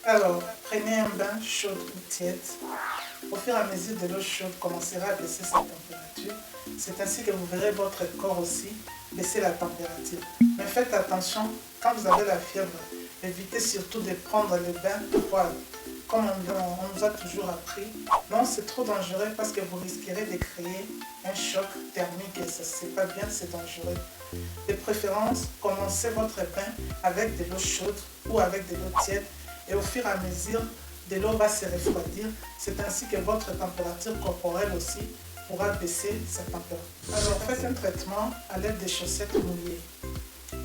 Alors, prenez un bain chaud ou tiède. Au fur et à mesure de l'eau chaude commencera à baisser sa température. C'est ainsi que vous verrez votre corps aussi baisser la température. Mais faites attention, quand vous avez la fièvre, évitez surtout de prendre le bain froid. Comme on nous a toujours appris, non, c'est trop dangereux parce que vous risquerez de créer un choc thermique et ça, c'est pas bien, c'est dangereux. De préférence, commencez votre bain avec de l'eau chaude ou avec de l'eau tiède et au fur et à mesure, de l'eau va se refroidir. C'est ainsi que votre température corporelle aussi pourra baisser sa température. Alors, faites un traitement à l'aide des chaussettes mouillées.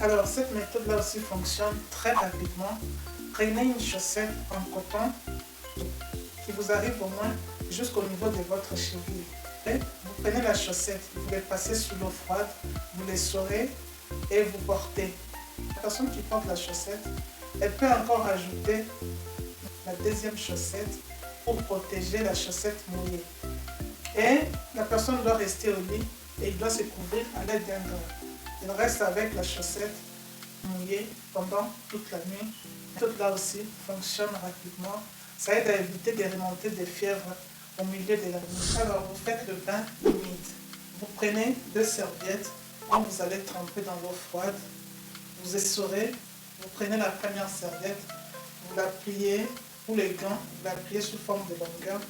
Alors, cette méthode-là aussi fonctionne très rapidement. Prenez une chaussette en coton qui vous arrive au moins jusqu'au niveau de votre cheville. Et vous prenez la chaussette, vous les passez sous l'eau froide, vous les saurez et vous portez. La personne qui porte la chaussette, elle peut encore ajouter la deuxième chaussette pour protéger la chaussette mouillée. Et la personne doit rester au lit et il doit se couvrir à l'aide d'un drap. Il reste avec la chaussette mouillée pendant toute la nuit. Tout là aussi fonctionne rapidement. Ça aide à éviter de remontées de fièvre au milieu de la nuit. Alors vous faites le bain humide. Vous prenez 2 serviettes où vous allez tremper dans l'eau froide. Vous essorez. Vous prenez la première serviette. Vous la pliez, ou les gants, vous la pliez sous forme de longueur.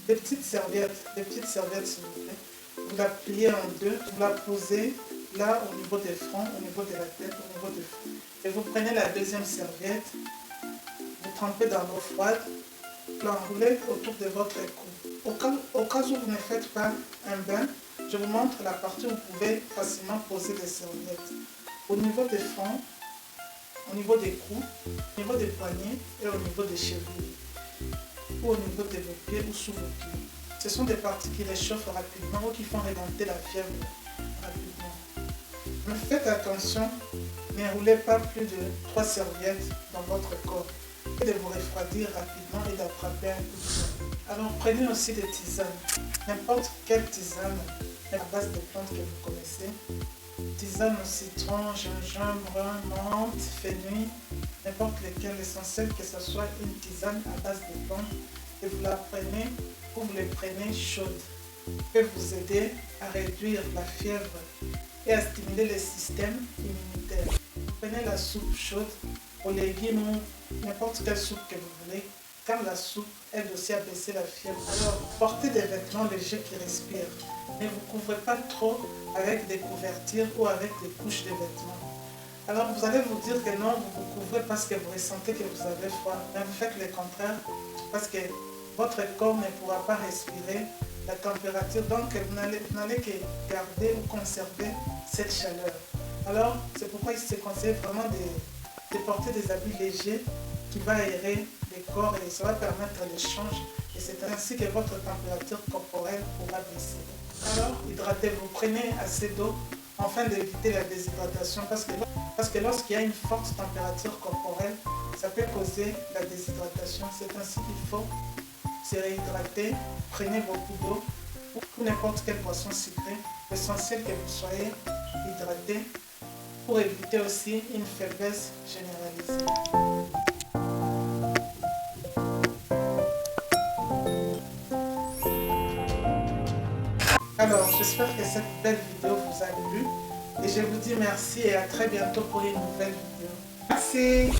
Des petites serviettes s'il vous plaît. Vous la pliez en deux, vous la posez là au niveau des fronts, au niveau de la tête, au niveau des fronts. Et vous prenez la deuxième serviette, vous trempez dans l'eau froide, vous l'enroulez autour de votre cou. Au cas où vous ne faites pas un bain, je vous montre la partie où vous pouvez facilement poser les serviettes. Au niveau des fronts, au niveau des coups, au niveau des poignets et au niveau des chevilles, ou au niveau de vos pieds ou sous vos pieds. Ce sont des parties qui réchauffent rapidement ou qui font remonter la fièvre rapidement. Mais faites attention, n'enroulez pas plus de 3 serviettes dans votre corps et de vous refroidir rapidement et d'attraper un coup de fièvre. Alors prenez aussi des tisanes, n'importe quelle tisane à base de plantes que vous connaissez. Tisane au citron, gingembre, menthe, fenouil, n'importe lequel, l'essentiel que ce soit une tisane à base de plantes et vous la prenez ou vous les prenez chaudes. Ça peut vous aider à réduire la fièvre et à stimuler le système immunitaire. Vous prenez la soupe chaude aux légumes ou n'importe quelle soupe que vous voulez, car la soupe aide aussi à baisser la fièvre. Alors, portez des vêtements légers qui respirent. Ne vous couvrez pas trop avec des couvertures ou avec des couches de vêtements. Alors vous allez vous dire que non, vous vous couvrez parce que vous ressentez que vous avez froid. Mais vous faites le contraire parce que votre corps ne pourra pas respirer la température. Donc vous n'allez que garder ou conserver cette chaleur. Alors c'est pourquoi il se conseille vraiment de porter des habits légers qui vont aérer le corps et ça va permettre l'échange. Et c'est ainsi que votre température corporelle pourra baisser. Alors, hydratez-vous, prenez assez d'eau afin d'éviter la déshydratation parce que lorsqu'il y a une forte température corporelle, ça peut causer la déshydratation. C'est ainsi qu'il faut se réhydrater. Prenez beaucoup d'eau ou n'importe quelle boisson sucrée. L'essentiel que vous soyez hydraté pour éviter aussi une faiblesse généralisée. Alors, j'espère que cette belle vidéo vous a plu et je vous dis merci et à très bientôt pour une nouvelle vidéo. Merci.